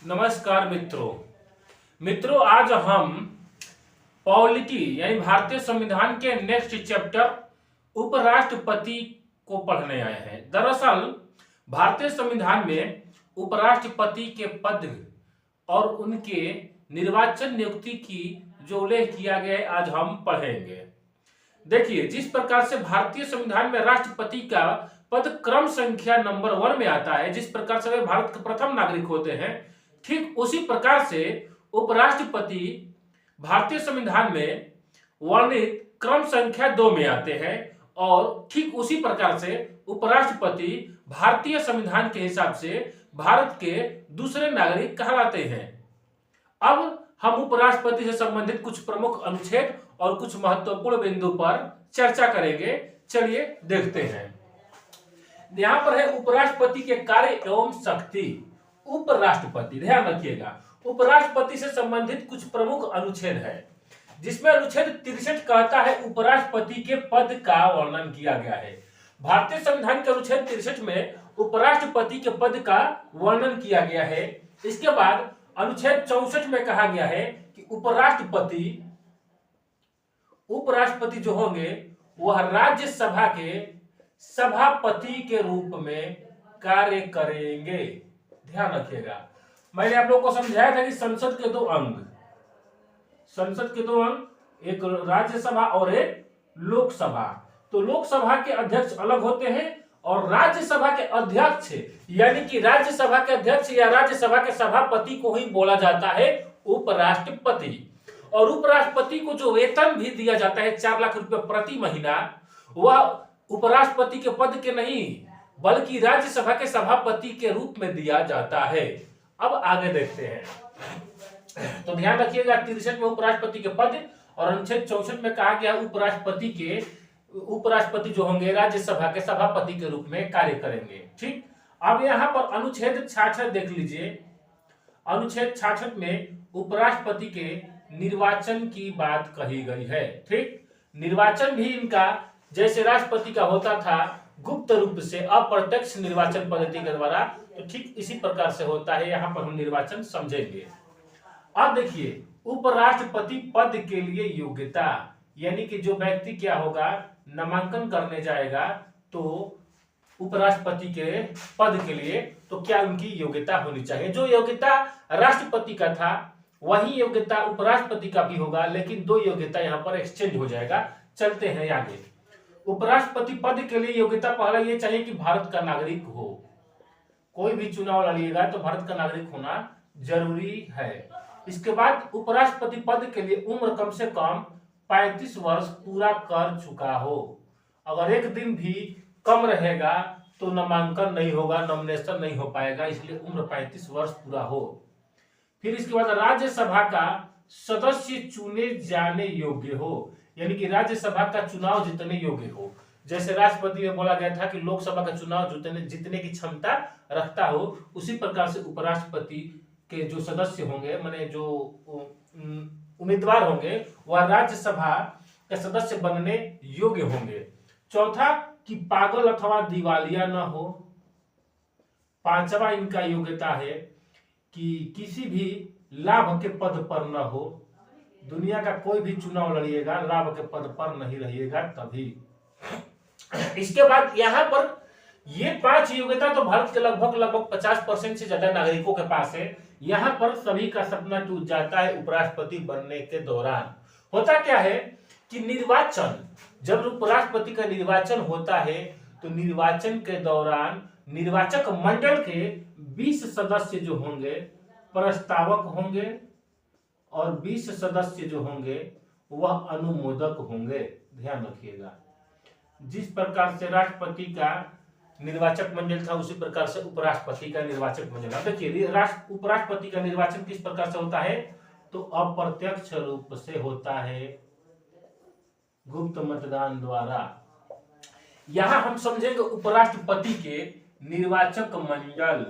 नमस्कार मित्रों आज हम पॉलिटी यानी भारतीय संविधान के नेक्स्ट चैप्टर उपराष्ट्रपति को पढ़ने आए हैं। दरअसल भारतीय संविधान में उपराष्ट्रपति के पद और उनके निर्वाचन नियुक्ति की जो उल्लेख किया गया है आज हम पढ़ेंगे। देखिए, जिस प्रकार से भारतीय संविधान में राष्ट्रपति का पद क्रम संख्या नंबर 1 में आता है, जिस प्रकार से वे भारत के प्रथम नागरिक होते हैं, ठीक उसी प्रकार से उपराष्ट्रपति भारतीय संविधान में वर्णित क्रम संख्या 2 में आते हैं और ठीक उसी प्रकार से उपराष्ट्रपति भारतीय संविधान के हिसाब से भारत के दूसरे नागरिक कहलाते हैं। अब हम उपराष्ट्रपति से संबंधित कुछ प्रमुख अनुच्छेद और कुछ महत्वपूर्ण बिंदु पर चर्चा करेंगे। चलिए देखते हैं। यहां पर है उपराष्ट्रपति के कार्य एवं शक्ति। उपराष्ट्रपति, ध्यान रखिएगा, उपराष्ट्रपति से संबंधित कुछ प्रमुख अनुच्छेद है, जिसमें अनुच्छेद 63 कहता है उपराष्ट्रपति के पद का वर्णन किया गया है। भारतीय संविधान के अनुच्छेद 63 में उपराष्ट्रपति के पद का वर्णन किया गया है। इसके बाद अनुच्छेद 64 में कहा गया है कि उपराष्ट्रपति जो होंगे वह राज्यसभा के सभापति के रूप में कार्य करेंगे। ध्यान रखिएगा, मैंने आप लोगों को समझाया था कि संसद के दो अंग, एक राज्यसभा और एक लोकसभा। तो लोकसभा के अध्यक्ष अलग होते हैं और राज्यसभा के अध्यक्ष यानी कि राज्यसभा के अध्यक्ष या राज्यसभा के सभापति को ही बोला जाता है उपराष्ट्रपति। और उपराष्ट्रपति को जो वेतन भी दिया जाता है 4 लाख रुपए प्रति महीना, वह उपराष्ट्रपति के पद के नहीं बल्कि राज्यसभा के सभापति के रूप में दिया जाता है। अब आगे देखते हैं। तो ध्यान रखिएगा, 63 में उपराष्ट्रपति के पद और अनुच्छेद 64 में कहा गया उपराष्ट्रपति जो होंगे राज्यसभा के सभापति के रूप में कार्य करेंगे। ठीक, अब यहां पर अनुच्छेद 66 देख लीजिए। अनुच्छेद 66 में उपराष्ट्रपति के निर्वाचन की बात कही गई है। ठीक, निर्वाचन भी इनका जैसे राष्ट्रपति का होता था गुप्त रूप से अप्रत्यक्ष निर्वाचन पद्धति के द्वारा, तो ठीक इसी प्रकार से होता है। यहां पर हम निर्वाचन समझेंगे। अब देखिए, उपराष्ट्रपति पद के लिए योग्यता, यानी कि जो व्यक्ति क्या होगा, नामांकन करने जाएगा तो उपराष्ट्रपति के पद के लिए, तो क्या उनकी योग्यता होनी चाहिए। जो योग्यता राष्ट्रपति का था वही योग्यता उपराष्ट्रपति का भी होगा, लेकिन 2 योग्यता यहाँ पर एक्सचेंज हो जाएगा। चलते हैं आगे। उपराष्ट्रपति पद के लिए योग्यता पहला ये चाहिए कि भारत का नागरिक हो। कोई भी चुनाव लड़िएगा तो भारत का नागरिक होना जरूरी है। इसके बाद उपराष्ट्रपति पद के लिए उम्र कम से कम 35 वर्ष पूरा कर चुका हो। अगर एक दिन भी कम रहेगा तो नामांकन नहीं होगा, नॉमिनेशन नहीं हो पाएगा, इसलिए उम्र 35 वर्ष पूरा हो। फिर इसके बाद राज्यसभा का सदस्य चुने जाने योग्य हो, यानी कि राज्यसभा का चुनाव जीतने योग्य हो। जैसे राष्ट्रपति में बोला गया था कि लोकसभा का चुनाव जीतने की क्षमता रखता हो, उसी प्रकार से उपराष्ट्रपति के जो सदस्य होंगे, माने जो उम्मीदवार होंगे, वह राज्यसभा के सदस्य बनने योग्य होंगे। चौथा कि पागल अथवा दिवालिया न हो। 5वां इनका योग्यता है कि किसी भी लाभ के पद पर न हो। दुनिया का कोई भी चुनाव लड़िएगा, लाभ के पद पर नहीं रहिएगा तभी। इसके बाद यहां पर ये 5 योग्यता तो भारत के लगभग 50% से ज्यादा नागरिकों के पास है। यहां पर सभी का सपना टूट जाता है उपराष्ट्रपति बनने के दौरान। होता क्या है कि निर्वाचन, जब उपराष्ट्रपति का निर्वाचन होता है तो निर्वाचन के दौरान निर्वाचक मंडल के 20 सदस्य जो होंगे प्रस्तावक होंगे और 20 सदस्य जो होंगे वह अनुमोदक होंगे। ध्यान रखिएगा, जिस प्रकार से राष्ट्रपति का निर्वाचक मंडल था उसी प्रकार से उपराष्ट्रपति का निर्वाचक मंडल। अब देखिए, उपराष्ट्रपति का निर्वाचन किस प्रकार से होता है, तो अप्रत्यक्ष रूप से होता है, गुप्त मतदान द्वारा। यहां हम समझेंगे उपराष्ट्रपति के निर्वाचक मंडल,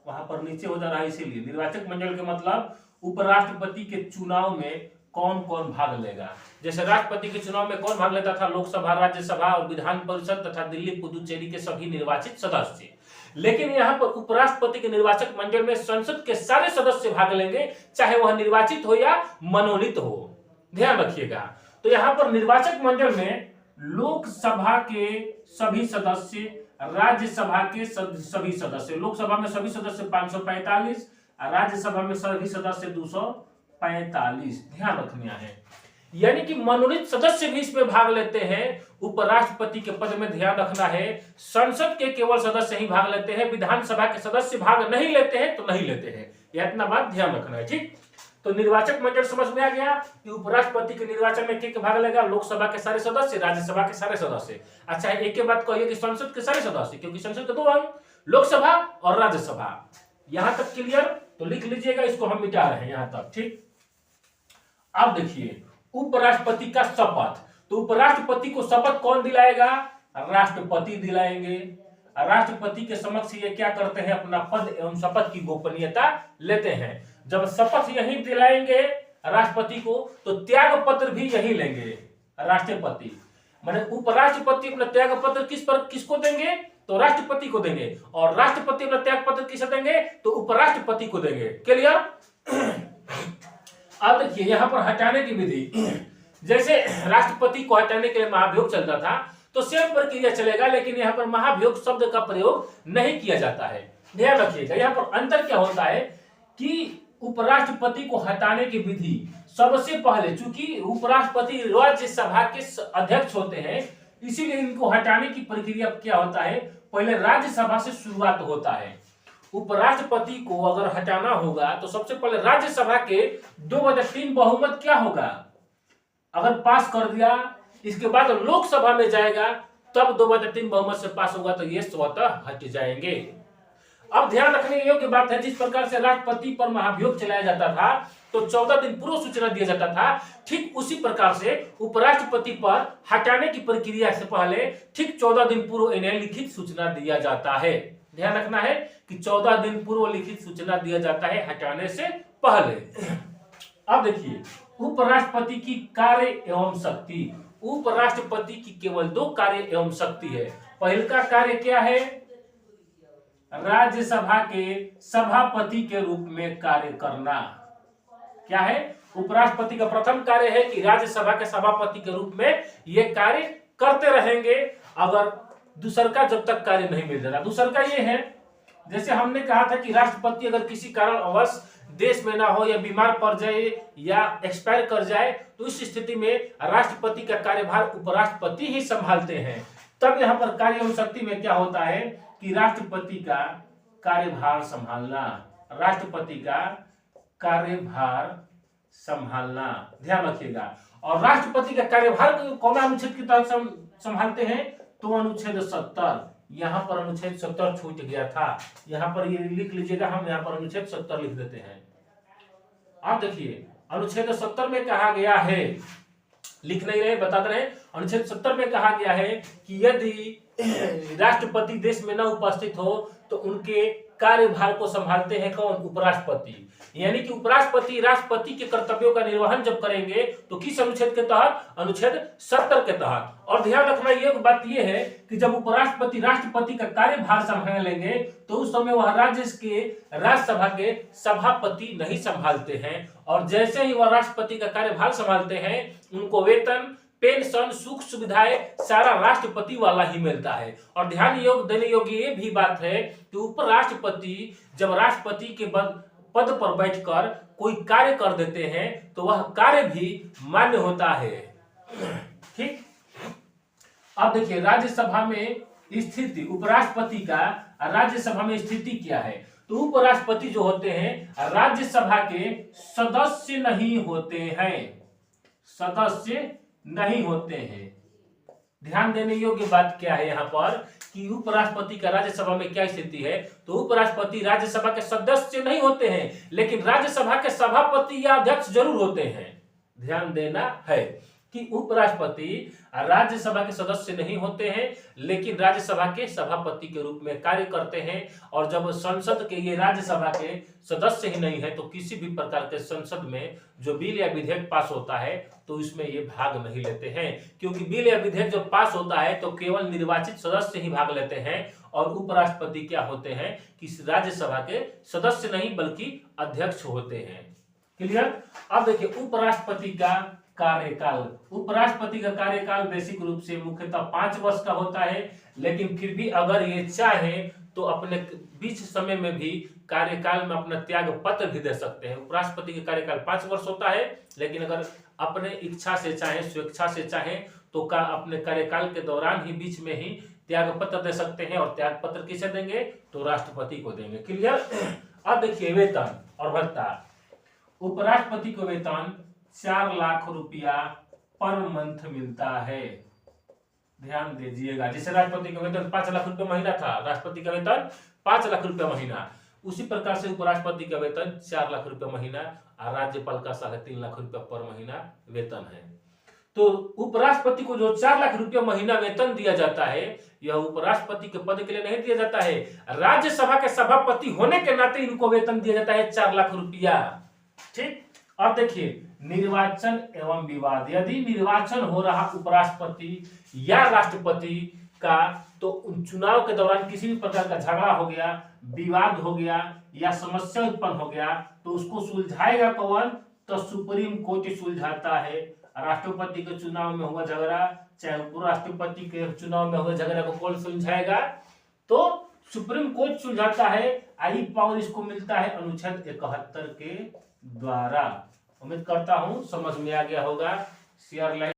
वहां पर नीचे हो जा रहा है, इसीलिए निर्वाचक मंडल के मतलब उपराष्ट्रपति के चुनाव में कौन कौन भाग लेगा। जैसे राष्ट्रपति के चुनाव में कौन भाग लेता था, लोकसभा, राज्यसभा और विधान परिषद तथा दिल्ली पुदुचेरी के सभी निर्वाचित सदस्य। लेकिन यहाँ पर उपराष्ट्रपति के निर्वाचक मंडल में संसद के सारे सदस्य भाग लेंगे, चाहे वह निर्वाचित हो या मनोनीत हो। ध्यान रखिएगा। तो यहाँ पर निर्वाचक मंडल में लोकसभा के सभी सदस्य, राज्यसभा के सभी सदस्य, लोकसभा में सभी सदस्य 545, राज्यसभा में सभी सदस्य 245। ध्यान रखना है, यानी कि मनोनीत सदस्य भी इसमें भाग लेते हैं। उपराष्ट्रपति के पद में ध्यान रखना है, संसद के केवल सदस्य ही भाग लेते हैं, विधानसभा के सदस्य भाग नहीं लेते हैं तो नहीं लेते हैं। यह इतना बात ध्यान रखना है, ठीक। तो निर्वाचक मंडल समझ में आ गया कि उपराष्ट्रपति के निर्वाचन में के भाग लेगा, लोकसभा के सारे सदस्य, राज्यसभा के सारे सदस्य। अच्छा, एक के बात कहिए कि संसद के सारे सदस्य, क्योंकि संसद के दो अंग, लोकसभा और राज्यसभा। यहां तक क्लियर? तो लिख लीजिएगा, इसको हम मिटा रहे हैं यहां तक, ठीक। अब देखिए उपराष्ट्रपति का शपथ। तो उपराष्ट्रपति को शपथ कौन दिलाएगा? राष्ट्रपति दिलाएंगे। राष्ट्रपति के समक्ष ये क्या करते हैं? अपना पद एवं शपथ की गोपनीयता लेते हैं। जब शपथ यही दिलाएंगे राष्ट्रपति को, तो त्याग पत्र भी यही लेंगे राष्ट्रपति। माने उपराष्ट्रपति अपना त्याग पत्र किसको देंगे? तो राष्ट्रपति को देंगे, और राष्ट्रपति अपना त्याग पत्र किसे देंगे? तो उपराष्ट्रपति को देंगे। क्लियर? अब देखिए यहां पर हटाने की विधि, जैसे राष्ट्रपति को हटाने के लिए महाभियोग चलता था, तो सेम प्रक्रिया चलेगा, लेकिन यहाँ पर महाभियोग शब्द का प्रयोग नहीं किया जाता है। ध्यान रखिएगा, यहाँ पर अंतर क्या होता है कि उपराष्ट्रपति को हटाने की विधि सबसे पहले, चूंकि उपराष्ट्रपति राज्यसभा के अध्यक्ष होते हैं, इसीलिए इनको हटाने की प्रक्रिया क्या होता है? पहले राज्यसभा से शुरुआत होता है। उपराष्ट्रपति को अगर हटाना होगा तो सबसे पहले राज्यसभा के 2/3 बहुमत क्या होगा? अगर पास कर दिया, इसके बाद लोकसभा में जाएगा, तब 2/3 बहुमत से पास होगा, तो ये स्वतः हट जाएंगे। अब ध्यान रखने योग्य बात है, जिस प्रकार से राष्ट्रपति पर महाभियोग चलाया जाता था तो 14 दिन पूर्व सूचना दिया जाता था, ठीक उसी प्रकार से उपराष्ट्रपति पर हटाने की प्रक्रिया से पहले ठीक 14 दिन पूर्व इन्हें लिखित सूचना दिया जाता है। ध्यान रखना है कि 14 दिन पूर्व लिखित सूचना दिया जाता है हटाने से पहले। अब देखिए उपराष्ट्रपति की कार्य एवं शक्ति। उपराष्ट्रपति की केवल 2 कार्य एवं शक्ति है। पहले का कार्य क्या है? राज्यसभा के सभापति के रूप में कार्य करना। क्या है? उपराष्ट्रपति का प्रथम कार्य है कि राज्यसभा के सभापति के रूप में ये कार्य करते रहेंगे, अगर दूसर का जब तक कार्य नहीं मिल जाता। दूसर का ये है, जैसे हमने कहा था कि राष्ट्रपति अगर किसी कारणवश देश में ना हो या बीमार पड़ जाए या एक्सपायर कर जाए, तो इस स्थिति में राष्ट्रपति का कार्यभार उपराष्ट्रपति ही संभालते हैं। तब यहाँ पर कार्य एवं शक्ति में क्या होता है कि राष्ट्रपति का कार्यभार संभालना, राष्ट्रपति का कार्यभार संभालना। ध्यान रखिएगा। और राष्ट्रपति का कार्यभार कौन अनुच्छेद के तहत संभालते हैं? तो अनुच्छेद 70। यहाँ पर अनुच्छेद 70 छूट गया था, यहाँ पर ये लिख लीजिएगा, हम यहाँ पर अनुच्छेद 70 लिख देते हैं। आप देखिए अनुच्छेद 70 में कहा गया है, लिख नहीं रहे, बता दे रहे, अनुच्छेद 70 में कहा गया है कि यदि राष्ट्रपति देश में न उपस्थित हो तो उनके कार्यभार को संभालते हैं कौन? उपराष्ट्रपति। यानी कि उपराष्ट्रपति राष्ट्रपति के कर्तव्यों का निर्वहन जब करेंगे तो किस अनुच्छेद के तहत? अनुच्छेद 70 के तहत। और ध्यान रखना ये बात ये है कि जब उपराष्ट्रपति राष्ट्रपति का कार्यभार संभाल लेंगे तो उस समय वह राज्यसभा के सभापति नहीं संभालते हैं, और जैसे ही वह राष्ट्रपति का कार्यभार संभालते हैं उनको वेतन, पेंशन, सुख सुविधाएं सारा राष्ट्रपति वाला ही मिलता है। और ध्यान देने योग्य ये भी बात है कि उपराष्ट्रपति जब राष्ट्रपति के पद पर बैठकर कोई कार्य कर देते हैं तो वह कार्य भी मान्य होता है। ठीक। अब देखिए राज्यसभा में स्थिति, उपराष्ट्रपति का राज्यसभा में स्थिति क्या है? तो उपराष्ट्रपति जो होते हैं राज्यसभा के सदस्य नहीं होते हैं, सदस्य नहीं होते हैं। ध्यान देने योग्य बात क्या है यहाँ पर कि उपराष्ट्रपति का राज्यसभा में क्या स्थिति है? तो उपराष्ट्रपति राज्यसभा के सदस्य नहीं होते हैं, लेकिन राज्यसभा के सभापति या अध्यक्ष जरूर होते हैं। ध्यान देना है कि उपराष्ट्रपति राज्यसभा के सदस्य नहीं होते हैं, लेकिन राज्यसभा के सभापति के रूप में कार्य करते हैं। और जब संसद के, ये राज्यसभा के सदस्य ही नहीं है, तो किसी भी प्रकार के संसद में जो बिल या विधेयक पास होता है तो इसमें ये भाग नहीं लेते हैं, क्योंकि बिल या विधेयक जब पास होता है तो केवल निर्वाचित सदस्य ही भाग लेते हैं और उपराष्ट्रपति क्या होते हैं कि राज्यसभा के सदस्य नहीं बल्कि अध्यक्ष होते हैं। क्लियर। अब देखिए उपराष्ट्रपति का कार्यकाल। उपराष्ट्रपति का कार्यकाल बेसिक रूप से मुख्यतः 5 वर्ष का होता है, लेकिन फिर भी अगर ये चाहे तो अपने बीच समय में भी कार्यकाल में अपना त्याग पत्र भी दे सकते हैं। उपराष्ट्रपति का कार्यकाल 5 वर्ष होता है, लेकिन अगर अपने इच्छा से चाहे, स्वेच्छा से चाहे तो अपने कार्यकाल के दौरान ही बीच में ही त्याग पत्र दे सकते हैं। और त्याग पत्र किसे देंगे तो राष्ट्रपति को देंगे। क्लियर। अब देखिए वेतन और भत्ता। उपराष्ट्रपति को वेतन 4 लाख रुपया पर मंथ मिलता है। ध्यान दीजिएगा, जैसे राष्ट्रपति का वेतन 5 लाख रुपया महीना था, राष्ट्रपति का वेतन 5 लाख रुपया महीना, उसी प्रकार से उपराष्ट्रपति का वेतन 4 लाख रुपया महीना और राज्यपाल का 3.5 लाख रुपया पर महीना वेतन है। तो उपराष्ट्रपति को जो 4 लाख रुपया महीना वेतन दिया जाता है, यह उपराष्ट्रपति के पद के लिए नहीं दिया जाता है, राज्यसभा के सभापति होने के नाते इनको वेतन दिया जाता है 4 लाख रुपया। ठीक। अब देखिए निर्वाचन एवं विवाद। यदि निर्वाचन हो रहा उपराष्ट्रपति या राष्ट्रपति का, तो चुनाव के दौरान किसी भी प्रकार का झगड़ा हो गया, विवाद हो गया या समस्या उत्पन्न हो गया, तो उसको सुलझाएगा कौन तो सुप्रीम कोर्ट सुलझाता है। राष्ट्रपति के चुनाव में हुआ झगड़ा, चाहे उपराष्ट्रपति के चुनाव में हुआ झगड़ा को कौन सुलझाएगा तो सुप्रीम कोर्ट सुलझाता है। आई पावर इसको मिलता है अनुच्छेद 71 के द्वारा। उम्मीद करता हूं समझ में आ गया होगा। Share like